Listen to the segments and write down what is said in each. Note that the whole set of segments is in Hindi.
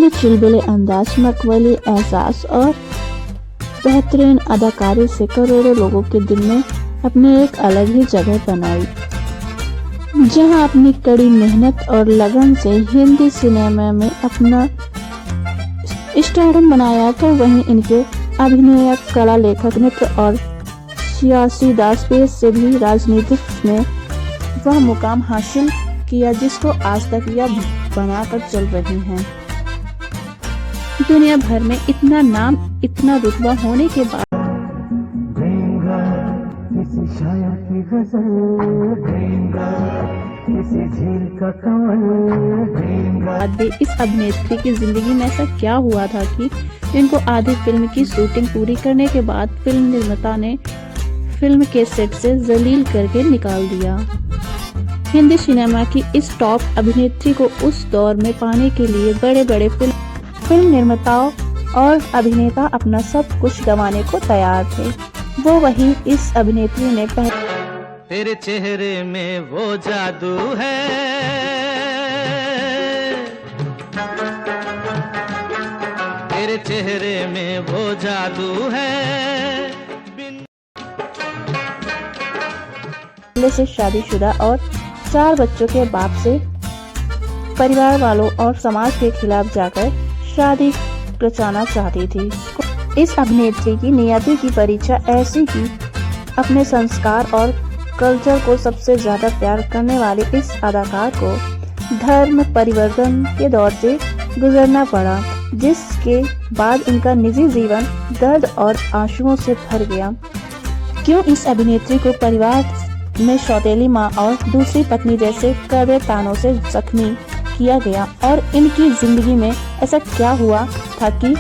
अपने चुलबुले अंदाज, मकबूल एहसास और बेहतरीन अदाकारी से करोड़ों लोगों के दिल में अपनी एक अलग ही जगह बनाई। जहां अपनी कड़ी मेहनत और लगन से हिंदी सिनेमा में अपना स्टारडम बनाया, तो वहीं इनके अभिनय, कला, लेखक, नृत्य और सियासी दासपेश से भी राजनीतिक में वह मुकाम हासिल किया जिसको आज तक यह बनाकर चल रही हैं। दुनिया भर में इतना नाम, इतना रुतबा होने के बाद इस अभिनेत्री की जिंदगी में ऐसा क्या हुआ था कि इनको आधी फिल्म की शूटिंग पूरी करने के बाद फिल्म निर्माता ने फिल्म के सेट से जलील करके निकाल दिया। हिंदी सिनेमा की इस टॉप अभिनेत्री को उस दौर में पाने के लिए बड़े बड़े फिल्म निर्माताओं और अभिनेता अपना सब कुछ गंवाने को तैयार थे। वो वही इस अभिनेत्री ने तेरे चेहरे में वो जादू है, तेरे चेहरे में वो जादू है। से शादीशुदा और 4 बच्चों के बाप से परिवार वालों और समाज के खिलाफ जाकर शादी रचाना चाहती थी। इस अभिनेत्री की नियति की परीक्षा ऐसी कि अपने संस्कार और कल्चर को सबसे ज्यादा प्यार करने वाले इस अदाकार को धर्म परिवर्तन के दौर से गुजरना पड़ा, जिसके बाद इनका निजी जीवन दर्द और आंसुओं से भर गया। क्यों इस अभिनेत्री को परिवार में सौतेली माँ और दूसरी पत्नी जैसे कड़वे तानों से जख्मी किया गया, और इनकी जिंदगी में ऐसा क्या हुआ था कि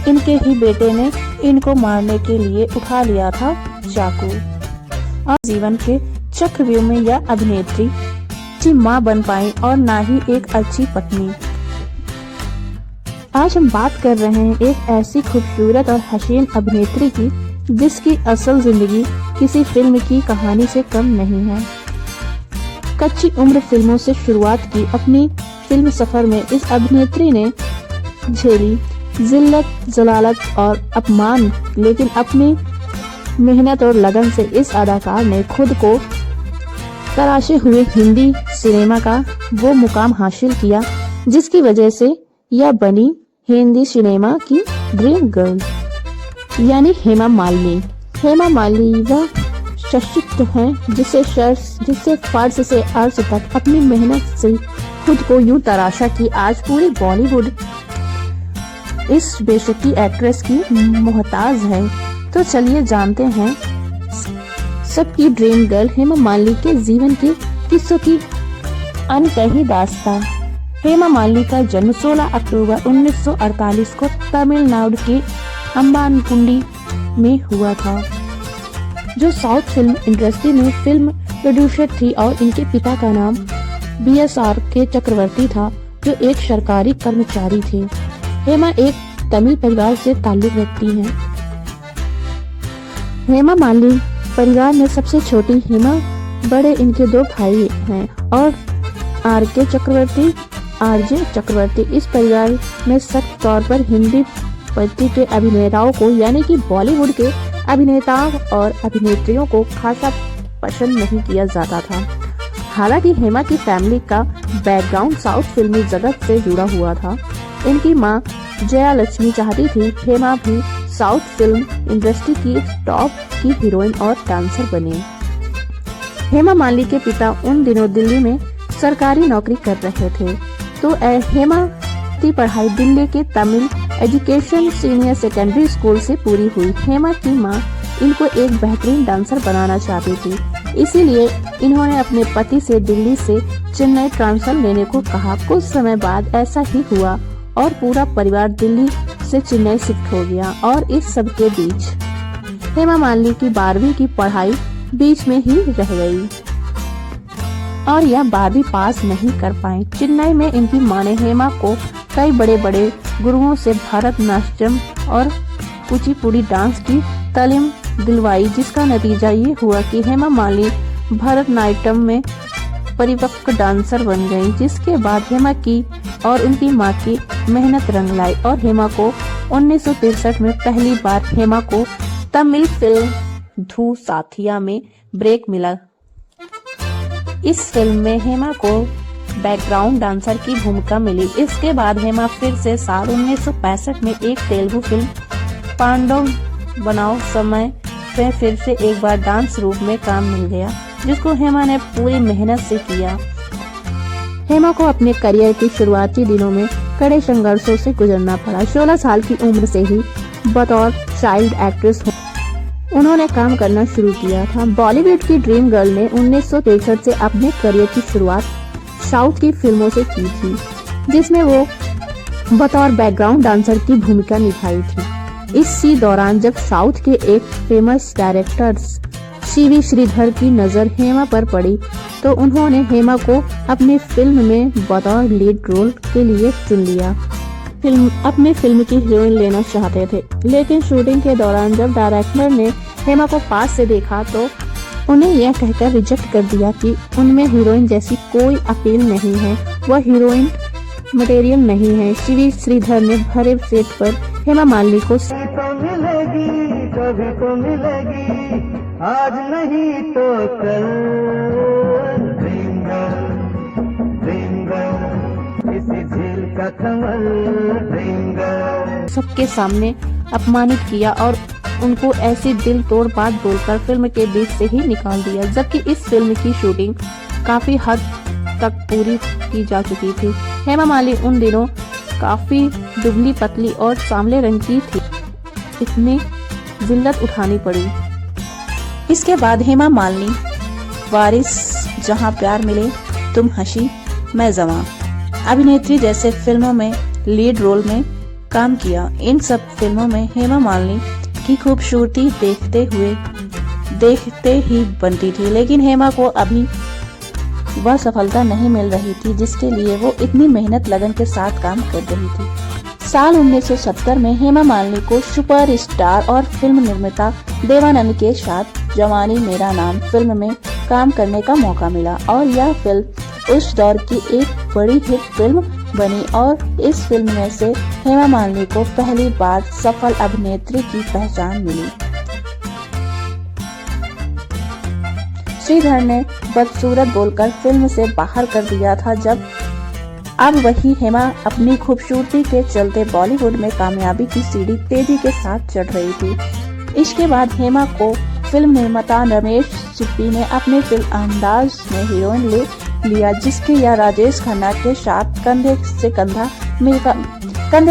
इनके ही बेटे ने इनको मारने के लिए उठा लिया था चाकू। और जीवन के चक्रव्यूह में यह अभिनेत्री अच्छी माँ बन पाई और ना ही एक अच्छी पत्नी। आज हम बात कर रहे हैं एक ऐसी खूबसूरत और हसीन अभिनेत्री की जिसकी असल जिंदगी किसी फिल्म की कहानी से कम नहीं है। कच्ची उम्र फिल्मों से शुरुआत की अपनी फिल्म सफर में इस अभिनेत्री ने झेली जिल्लत, जलालत और अपमान, लेकिन अपनी मेहनत और लगन से इस अदाकार ने खुद को तराशे हुए हिंदी सिनेमा का वो मुकाम हासिल किया जिसकी वजह से यह बनी हिंदी सिनेमा की ड्रीम गर्ल, यानी हेमा मालिनी। हेमा मालिनी वह सशक्त हैं जिससे फर्श से अर्श तक अपनी मेहनत से खुद को यूं तराशा कि आज पूरी बॉलीवुड इस बेशकी एक्ट्रेस की मोहताज है। तो चलिए जानते हैं सबकी ड्रीम गर्ल हेमा मालिनी के जीवन के किस्सों की अनकही दास्तां। हेमा मालिनी का जन्म 16 अक्टूबर 1948 को तमिलनाडु के अम्बानकुंडी में हुआ था, जो साउथ फिल्म इंडस्ट्री में फिल्म प्रोड्यूसर थी, और इनके पिता का नाम BSR के चक्रवर्ती था, जो एक सरकारी कर्मचारी थे। हेमा एक तमिल परिवार से ताल्लुक रखती हैं। हेमा मालिनी परिवार में सबसे छोटी हेमा, बड़े इनके 2 भाई हैं और RK चक्रवर्ती, RJ चक्रवर्ती। इस परिवार में सख्त तौर पर हिंदी पत्ती के अभिनेताओं को, यानी कि बॉलीवुड के अभिनेताओं और अभिनेत्रियों को खासा पसंद नहीं किया जाता था। हालांकि हेमा की फैमिली का बैकग्राउंड साउथ फिल्मी जगत से जुड़ा हुआ था। इनकी मां जया लक्ष्मी चाहती थी हेमा भी साउथ फिल्म इंडस्ट्री की टॉप की हीरोइन और डांसर बने। हेमा मालिनी के पिता उन दिनों दिल्ली में सरकारी नौकरी कर रहे थे, तो हेमा की पढ़ाई दिल्ली के Tamil education senior secondary school से पूरी हुई। हेमा की मां इनको एक बेहतरीन डांसर बनाना चाहती थी, इसीलिए इन्होंने अपने पति से दिल्ली से चेन्नई ट्रांसफर लेने को कहा। कुछ समय बाद ऐसा ही हुआ और पूरा परिवार दिल्ली से चेन्नई शिफ्ट हो गया, और इस सब के बीच हेमा मालिनी की 12वीं की पढ़ाई बीच में ही रह गई और यह 12वीं पास नहीं कर पाई। चेन्नई में इनकी मां ने हेमा को कई बड़े बड़े गुरुओं से भरतनाट्यम और कुचिपुड़ी डांस की तालीम दिलवाई, जिसका नतीजा ये हुआ कि हेमा मालिनी भरतनाट्यम में परिपक्व डांसर बन गई। जिसके बाद हेमा की और उनकी मां की मेहनत रंग लाई और हेमा को 1963 में पहली बार हेमा को तमिल फिल्म धू साथिया में ब्रेक मिला। इस फिल्म में हेमा को बैकग्राउंड डांसर की भूमिका मिली। इसके बाद हेमा फिर से साल 1965 में एक तेलुगु फिल्म पांडव बनाओ समय में फिर से एक बार डांस रूप में काम मिल गया, जिसको हेमा ने पूरी मेहनत से किया। हेमा को अपने करियर के शुरुआती दिनों में कड़े संघर्षों से गुजरना पड़ा। 16 साल की उम्र से ही बतौर चाइल्ड एक्ट्रेस उन्होंने काम करना शुरू किया था। बॉलीवुड की ड्रीम गर्ल ने 1963 से अपने करियर की शुरुआत साउथ की फिल्मों से की थी, जिसमें वो बतौर बैकग्राउंड डांसर की भूमिका निभाई थी। इसी दौरान जब साउथ के एक फेमस डायरेक्टर सीवी श्रीधर की नजर हेमा पर पड़ी, तो उन्होंने हेमा को अपनी फिल्म में बतौर लीड रोल के लिए चुन लिया। अपनी फिल्म की हीरोइन लेना चाहते थे, लेकिन शूटिंग के दौरान जब डायरेक्टर ने हेमा को पास से देखा तो उन्हें यह कहकर रिजेक्ट कर दिया कि उनमें हीरोइन जैसी कोई अपील नहीं है, वह हीरोइन मटेरियल नहीं है। सीवी श्रीधर ने भरे सेट पर हेमा मालिनी को मिलेगी कभी तो मिलेगी, आज नहीं तो कल, ड्रीम गर्ल इसी झील का कमल, ड्रीम गर्ल। सबके सामने अपमानित किया और उनको ऐसी दिल तोड़ बात बोलकर फिल्म के बीच से ही निकाल दिया, जबकि इस फिल्म की शूटिंग काफी हद तक पूरी की जा चुकी थी। हेमा मालिनी उन दिनों काफी दुबली पतली और सांवले रंग की थी, इतनी जिल्लत उठानी पड़ी। इसके बाद हेमा मालिनी वारिस, जहां प्यार मिले, तुम हंसी मैं जवां, अभिनेत्री जैसे फिल्मों में लीड रोल में काम किया। इन सब फिल्मों में हेमा मालिनी की खूबसूरती देखते ही बनती थी, लेकिन हेमा को अभी वह सफलता नहीं मिल रही थी जिसके लिए वो इतनी मेहनत लगन के साथ काम कर रही थी। साल 1970 में हेमा मालिनी को सुपरस्टार और फिल्म निर्माता देवानंद के साथ जवानी मेरा नाम फिल्म में काम करने का मौका मिला और यह फिल्म उस दौर की एक बड़ी हिट फिल्म बनी और इस फिल्म में से हेमा मालिनी को पहली बार सफल अभिनेत्री की पहचान मिली। श्रीधर ने बदसूरत बोलकर फिल्म से बाहर कर दिया था, जब अब वही हेमा अपनी खूबसूरती के चलते बॉलीवुड में कामयाबी की सीढ़ी तेजी के साथ चढ़ रही थी। इसके बाद हेमा को फिल्म निर्माता रमेश सिप्पी ने अपनी फिल्म अंदाज में हीरोइन ले लिया, जिसके या राजेश खन्ना के साथ कंधे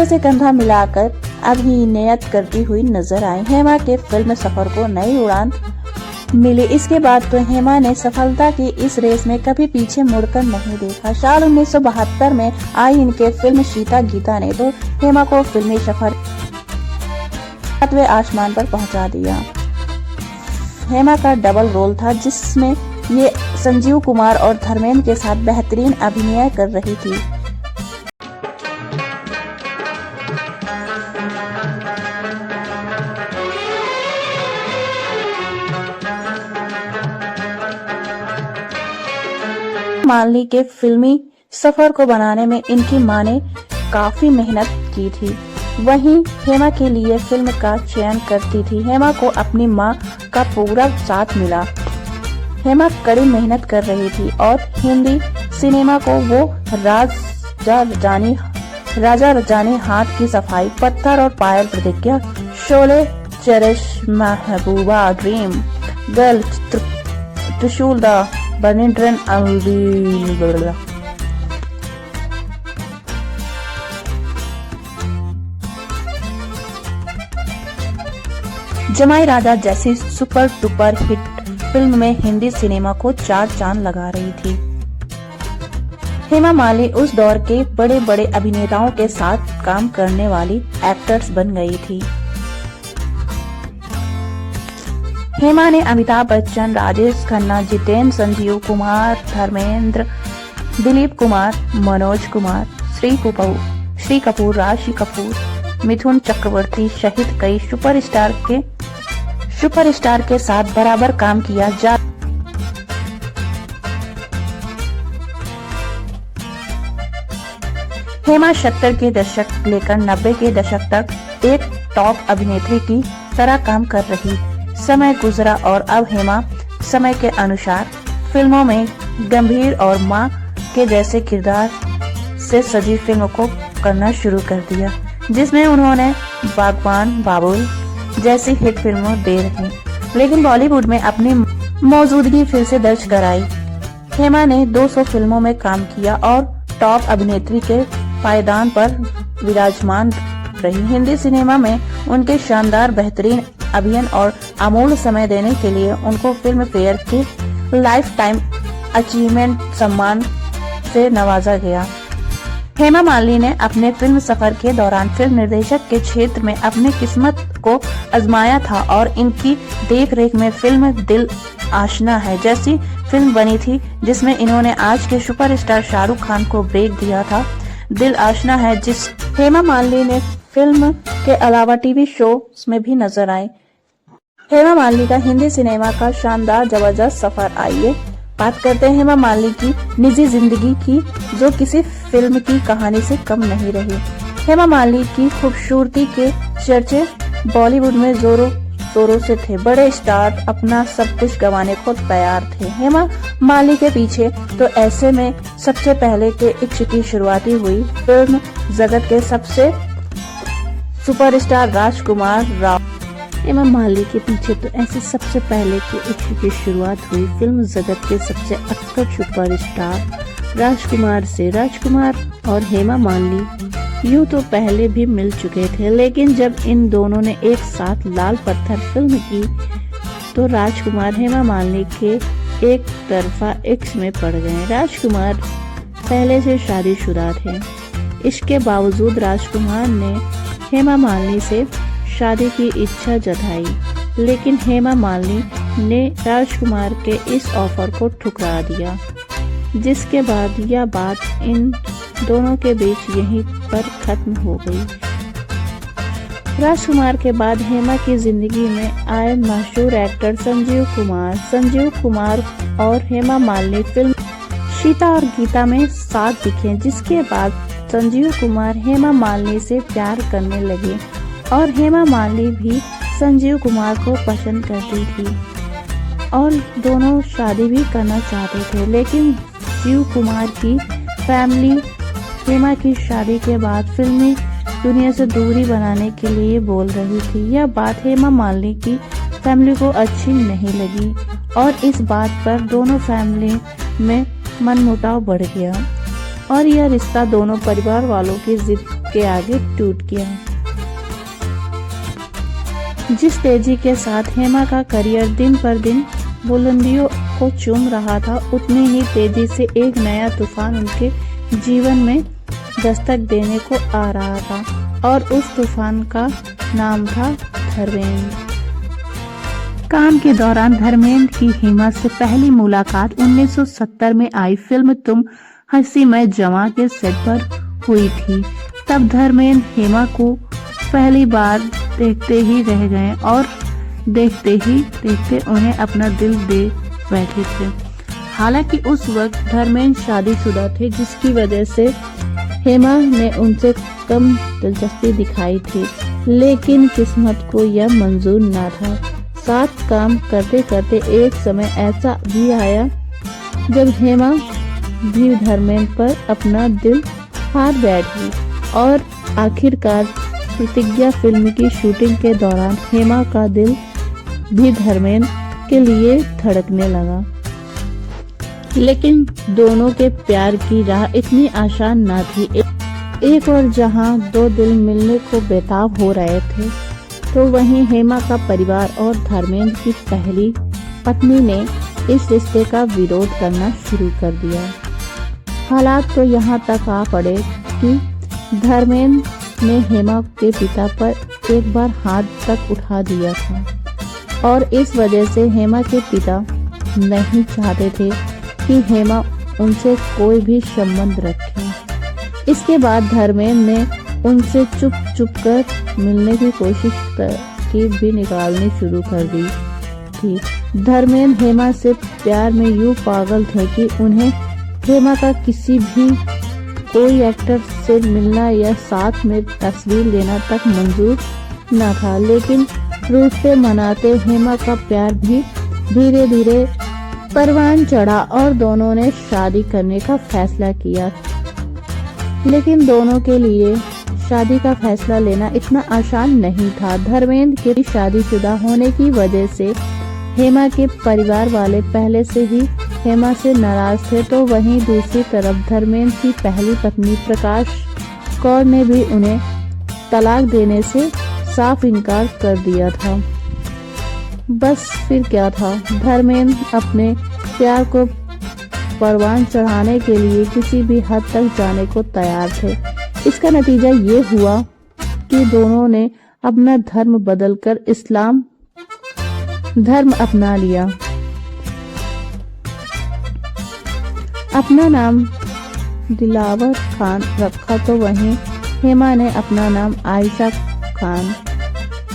से कंधा मिलाकर अभिनय करती हुई नजर आई। हेमा के फिल्म सफर को नई उड़ान मिली। इसके बाद तो हेमा ने सफलता की इस रेस में कभी पीछे मुड़कर नहीं देखा। साल 1972 में आई इनके फिल्म सीता गीता ने तो हेमा को फिल्मी सफर 7वें आसमान पर पहुंचा दिया। हेमा का डबल रोल था, जिसमें ये संजीव कुमार और धर्मेंद्र के साथ बेहतरीन अभिनय कर रही थी। मालिनी के फिल्मी सफर को बनाने में इनकी मां ने काफी मेहनत की थी। वहीं हेमा के लिए फिल्म का चयन करती थी। हेमा को अपनी मां का पूरा साथ मिला। हेमा कड़ी मेहनत कर रही थी और हिंदी सिनेमा को वो राजा रजानी, हाथ की सफाई, पत्थर और पायल, प्रतिज्ञा, शोले, चेरिश, महबूबा, ड्रीम गर्ल, त्रिशूल, द बर्निंग ट्रेन, जमाई राजा जैसी सुपर डुपर हिट फिल्म में हिंदी सिनेमा को 4 चांद लगा रही थी। हेमा मालिनी उस दौर के बड़े बड़े अभिनेताओं के साथ काम करने वाली एक्ट्रेस बन गई थी। हेमा ने अमिताभ बच्चन, राजेश खन्ना, जितेंद्र, संजीव कुमार, धर्मेंद्र, दिलीप कुमार, मनोज कुमार, श्री कपूर, राशि कपूर, मिथुन चक्रवर्ती सहित कई सुपरस्टार के साथ बराबर काम किया। हेमा 70 के दशक लेकर 90 के दशक तक एक टॉप अभिनेत्री की तरह काम कर रही। समय गुजरा और अब हेमा समय के अनुसार फिल्मों में गंभीर और माँ के जैसे किरदार से सजी फिल्मों को करना शुरू कर दिया, जिसमें उन्होंने बागबान, बाबुल जैसी हिट फिल्मों दे रही, लेकिन बॉलीवुड में अपनी मौजूदगी फिर से दर्ज कराई। हेमा ने 200 फिल्मों में काम किया और टॉप अभिनेत्री के पायदान पर विराजमान रही। हिंदी सिनेमा में उनके शानदार बेहतरीन अभिनय और अमूल्य समय देने के लिए उनको फिल्म फेयर के लाइफ टाइम अचीवमेंट सम्मान से नवाजा गया। हेमा मालिनी ने अपने फिल्म सफर के दौरान फिल्म निर्देशक के क्षेत्र में अपनी किस्मत को आजमाया था और इनकी देखरेख में फिल्म दिल आशना है जैसी फिल्म बनी थी, जिसमें इन्होंने आज के सुपरस्टार शाहरुख खान को ब्रेक दिया था। दिल आशना है जिस हेमा मालिनी ने फिल्म के अलावा टीवी शो में भी नजर आई। हेमा मालिनी का हिंदी सिनेमा का शानदार जबरदस्त सफर। आइए बात करते हैं हेमा मालिनी की निजी जिंदगी की, जो किसी फिल्म की कहानी से कम नहीं रही। हेमा मालिनी की खूबसूरती के चर्चे बॉलीवुड में जोरों शोरों से थे। बड़े स्टार अपना सब कुछ गंवाने को तैयार थे हेमा मालिनी के पीछे, तो ऐसे में सबसे पहले के इश्क की शुरुआती हुई फिल्म जगत के सबसे सुपरस्टार राजकुमार राव। हेमा मालिनी के पीछे तो ऐसे सबसे पहले के इश्क की शुरुआत हुई फिल्म जगत के सबसे अक्कर सुपरस्टार राजकुमार से। राजकुमार और हेमा मालिनी यूं तो पहले भी मिल चुके थे, लेकिन जब इन दोनों ने एक साथ लाल पत्थर फिल्म की तो राजकुमार हेमा मालिनी के एक तरफा इश्क में पड़ गए। राजकुमार पहले से शादीशुदा थे। इसके बावजूद राजकुमार ने हेमा मालिनी से शादी की इच्छा जताई, लेकिन हेमा मालिनी ने राजकुमार के इस ऑफर को ठुकरा दिया, जिसके बाद यह बात इन दोनों के बीच यहीं पर खत्म हो गई। राजकुमार के बाद हेमा की जिंदगी में आए मशहूर एक्टर संजीव कुमार और हेमा मालिनी फिल्म सीता और गीता में साथ दिखे, जिसके बाद संजीव कुमार हेमा मालिनी से प्यार करने लगे और हेमा मालिनी भी संजीव कुमार को पसंद करती थी और दोनों शादी भी करना चाहते थे, लेकिन संजीव कुमार की फैमिली हेमा की शादी के बाद फिल्मी दुनिया से दूरी बनाने के लिए बोल रही थी। यह बात हेमा मालिनी की फैमिली को अच्छी नहीं लगी और इस बात पर दोनों फैमिली में मनमुटाव बढ़ गया और यह रिश्ता दोनों परिवार वालों की जिद के आगे टूट गया। जिस तेजी के साथ हेमा का करियर दिन पर दिन बुलंदियों को चूम रहा था, उतनी ही तेजी से एक नया तूफान उनके जीवन में दस्तक देने को आ रहा था और उस तूफान का नाम था धर्मेंद्र। काम के दौरान धर्मेंद्र की हेमा से पहली मुलाकात 1970 में आई फिल्म तुम हंसी मैं जवां के सेट पर हुई थी। तब धर्मेंद्र हेमा को पहली बार देखते ही रह गए और देखते ही देखते उन्हें अपना दिल दे बैठे थे। हालांकि उस वक्त धर्मेंद्र शादीशुदा थे, जिसकी वजह से हेमा ने उनसे कम दिलचस्पी दिखाई थी, लेकिन किस्मत को यह मंजूर न था। साथ काम करते करते एक समय ऐसा भी आया जब हेमा भी धर्मेंद्र पर अपना दिल हार बैठी और आखिरकार प्रतिज्ञा फिल्म की शूटिंग के दौरान हेमा का दिल भी धर्मेंद्र के लिए धड़कने लगा। लेकिन दोनों के प्यार की राह इतनी आसान न थी। एक और जहां दो दिल मिलने को बेताब हो रहे थे, तो वहीं हेमा का परिवार और धर्मेंद्र की पहली पत्नी ने इस रिश्ते का विरोध करना शुरू कर दिया। हालात तो यहाँ तक आ पड़े कि धर्मेंद्र ने हेमा के पिता पर एक बार हाथ तक उठा दिया था और इस वजह से हेमा के पिता नहीं चाहते थे कि हेमा उनसे कोई भी संबंध रखे। इसके बाद धर्मेंद्र ने उनसे चुप कर मिलने की कोशिश की भी निकालनी शुरू कर दी थी। धर्मेंद्र हेमा से प्यार में यूं पागल थे कि उन्हें हेमा का किसी भी कोई एक्टर से मिलना या साथ में तस्वीर लेना तक मंजूर न था। लेकिन रूठते मनाते हेमा का प्यार भी धीरे धीरे परवान चढ़ा और दोनों ने शादी करने का फैसला किया। लेकिन दोनों के लिए शादी का फैसला लेना इतना आसान नहीं था। धर्मेंद्र के शादीशुदा होने की वजह से हेमा के परिवार वाले पहले से ही हेमा से नाराज थे, तो वहीं दूसरी तरफ धर्मेंद्र की पहली पत्नी प्रकाश कौर ने भी उन्हें तलाक देने से साफ इनकार कर दिया था। बस फिर क्या था, धर्मेंद्र अपने प्यार को परवान चढ़ाने के लिए किसी भी हद तक जाने को तैयार थे। इसका नतीजा ये हुआ कि दोनों ने अपना धर्म बदलकर इस्लाम धर्म अपना लिया। अपना नाम दिलावर खान रखा, तो वहीं हेमा ने अपना नाम आयशा खान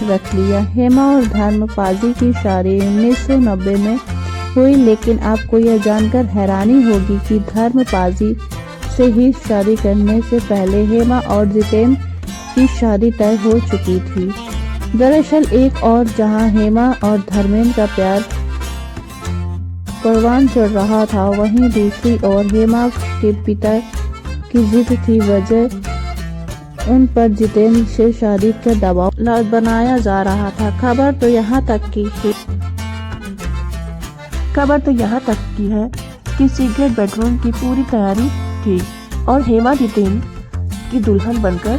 रख लिया। हेमा और धर्मपाजी की शादी 1990 में हुई, लेकिन आपको यह जानकर हैरानी होगी कि धर्मपाजी से ही शादी करने से पहले हेमा और जितेंद्र की शादी तय हो चुकी थी। दरअसल एक और जहां हेमा और धर्मेंद्र का प्यार परवान चढ़ रहा था, वहीं दूसरी ओर हेमा के पिता की जिद थी वजह उन पर जितेंद्र से शादी का दबाव बनाया जा रहा था। खबर तो यहाँ तक की है कि सीक्रेट बेडरूम की पूरी तैयारी थी और हेमा जितेंद्र की दुल्हन बनकर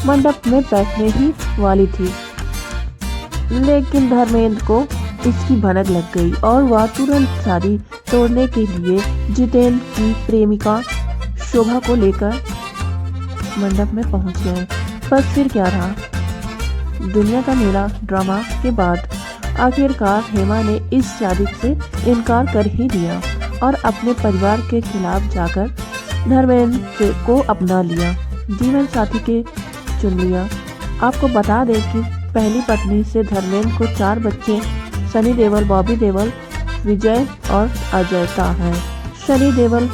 मंडप में बैठने ही वाली थी। लेकिन धर्मेंद्र को इसकी भनक लग गई और वह तुरंत शादी तोड़ने के लिए जितेंद्र की प्रेमिका शोभा को लेकर मंडप में पहुंच गए। बस फिर क्या रहा, दुनिया का मेला ड्रामा के बाद आखिरकार हेमा ने इस शादी से इनकार कर ही दिया और अपने परिवार के खिलाफ जाकर धर्मेंद्र को अपना लिया, जीवन साथी के चुन लिया। आपको बता दें कि पहली पत्नी से धर्मेंद्र को 4 बच्चे सनी देओल, बॉबी देओल, विजय और अजयता है। सनी देओल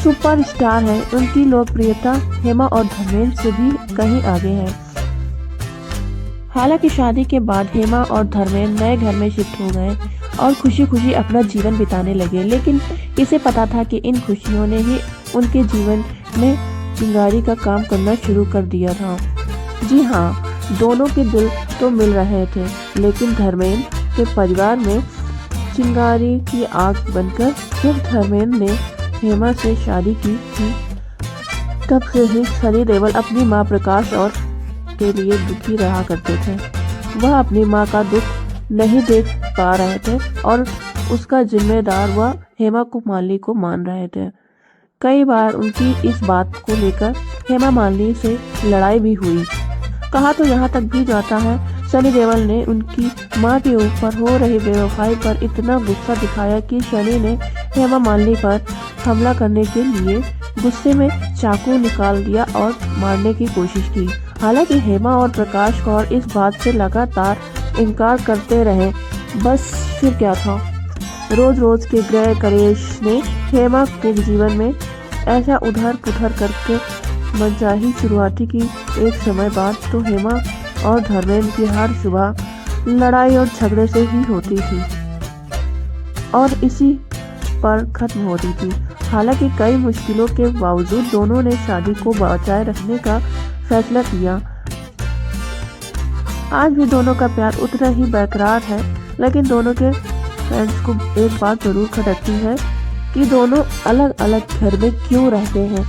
सुपरस्टार है, उनकी लोकप्रियता हेमा और धर्मेंद्र से भी कहीं आगे है। हालांकि शादी के बाद हेमा और धर्मेंद्र नए घर में शिफ्ट हो गए और खुशी खुशी अपना जीवन बिताने लगे, लेकिन इसे पता था कि इन खुशियों ने ही उनके जीवन में चिंगारी का काम करना शुरू कर दिया था। जी हाँ, दोनों के दिल तो मिल रहे थे, लेकिन धर्मेंद्र के परिवार में चिंगारी की आग बनकर जब धर्मेंद्र ने हेमा से शादी की थी, तब से ही सनी देओल अपनी मां प्रकाश और के लिए दुखी रहा करते थे। वह अपनी मां का दुख नहीं देख पा रहे थे और उसका जिम्मेदार वह हेमा मालिनी को मान रहे थे। कई बार उनकी इस बात को लेकर हेमा मालिनी से लड़ाई भी हुई। कहा तो यहाँ तक भी जाता है, सनी देओल ने उनकी मां के ऊपर हो रही बेवफाई पर इतना गुस्सा दिखाया कि सनी ने हेमा मालिनी पर हमला करने के लिए गुस्से में चाकू निकाल दिया और मारने की कोशिश की। हालांकि हेमा और प्रकाश कौर इस बात से लगातार इनकार करते रहे। बस फिर क्या था, रोज रोज के ग्रह कलेश ने हेमा के जीवन में ऐसा उधर पुधर करके मनचाही शुरुआती की। एक समय बाद तो हेमा और धर्मेंद्र की हर सुबह लड़ाई और झगड़े से ही होती थी और इसी पर खत्म होती थी। हालांकि कई मुश्किलों के बावजूद दोनों ने शादी को बचाए रखने का फैसला किया। आज भी दोनों का प्यार उतना ही बरकरार है, लेकिन दोनों के फ्रेंड्स को एक बात जरूर खटकती है कि दोनों अलग अलग घर में क्यों रहते हैं।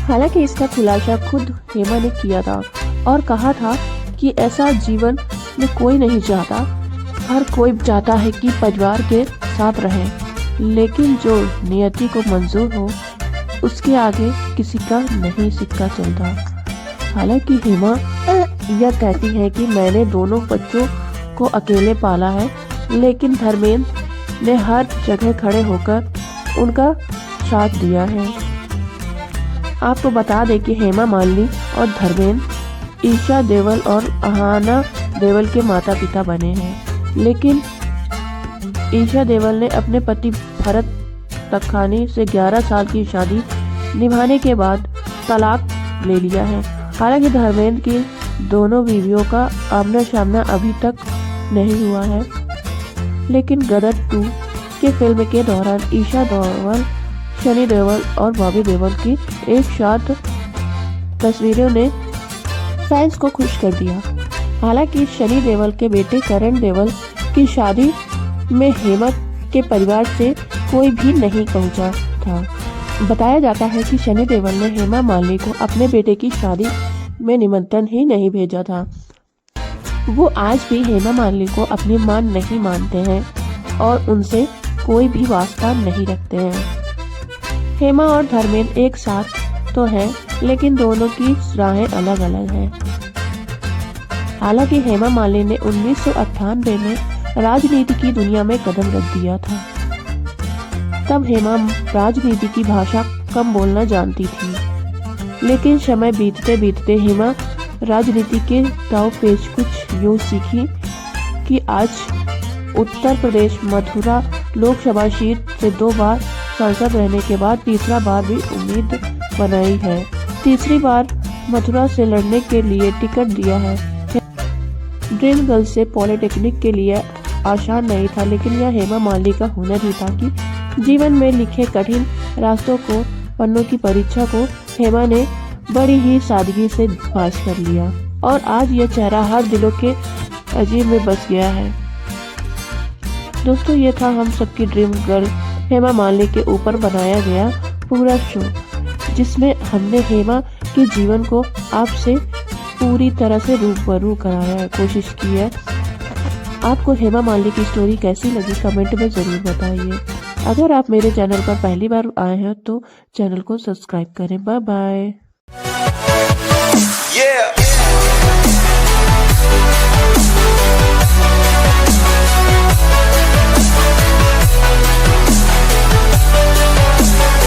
हालांकि इसका खुलासा खुद हेमा ने किया था और कहा था कि ऐसा जीवन में कोई नहीं चाहता, हर कोई चाहता है कि परिवार के साथ रहे, लेकिन जो नियति को मंजूर हो उसके आगे किसी का नहीं सिक्का चलता। हालांकि हेमा यह कहती है कि मैंने दोनों बच्चों को अकेले पाला है, लेकिन धर्मेंद्र ने हर जगह खड़े होकर उनका साथ दिया है। आपको बता दें कि हेमा मालिनी और धर्मेंद्र ईशा देओल और अहाना देओल के माता पिता बने हैं, लेकिन ईशा देओल ने अपने पति भरत तखानी से 11 साल की शादी निभाने के बाद तलाक ले लिया है। हालांकि धर्मेंद्र की दोनों बीवियों का आमना सामना अभी तक नहीं हुआ है, लेकिन गदर 2 के फिल्म के दौरान ईशा देओल, सनी देओल और बॉबी देओल की एक साथ तस्वीरों ने फैंस को खुश कर दिया। हालांकि सनी देओल के बेटे करण देओल की शादी में हेमा के परिवार से कोई भी नहीं पहुंचा था। बताया जाता है कि सनी देओल ने हेमा मालिनी को अपने बेटे की शादी में निमंत्रण ही नहीं भेजा था। वो आज भी हेमा मालिनी को अपनी मां नहीं मानते हैं और उनसे कोई भी वास्ता नहीं रखते हैं। हेमा और धर्मेंद्र एक साथ तो हैं, लेकिन दोनों की राहें अलग अलग हैं। हालांकि हेमा मालिनी ने 1998 में राजनीति की दुनिया में कदम रख दिया था। तब हेमा राजनीति की भाषा कम बोलना जानती थी, लेकिन समय बीतते बीतते हेमा राजनीति के दांव पेच कुछ यूं सीखी कि आज उत्तर प्रदेश मथुरा लोकसभा सीट से 2 बार सांसद रहने के बाद तीसरा बार भी उम्मीद बनाई है। तीसरी बार मथुरा से लड़ने के लिए टिकट दिया है। ड्रीम गर्ल से पॉलिटेक्निक के लिए आसान नहीं था, लेकिन यह हेमा मालिनी का हुनर ही था कि जीवन में लिखे कठिन रास्तों को, पन्नों की परीक्षा को हेमा ने बड़ी ही सादगी से पास कर लिया और आज यह चेहरा हर दिलों के अजीब में बस गया है। दोस्तों, ये था हम सबकी ड्रीम गर्ल हेमा मालिनी के ऊपर बनाया गया पूरा शो, जिसमें हमने हेमा के जीवन को आपसे पूरी तरह से रूबरू कराया कोशिश की है। आपको हेमा मालिनी की स्टोरी कैसी लगी कमेंट में जरूर बताइए। अगर आप मेरे चैनल पर पहली बार आए हैं तो चैनल को सब्सक्राइब करें। Bye bye.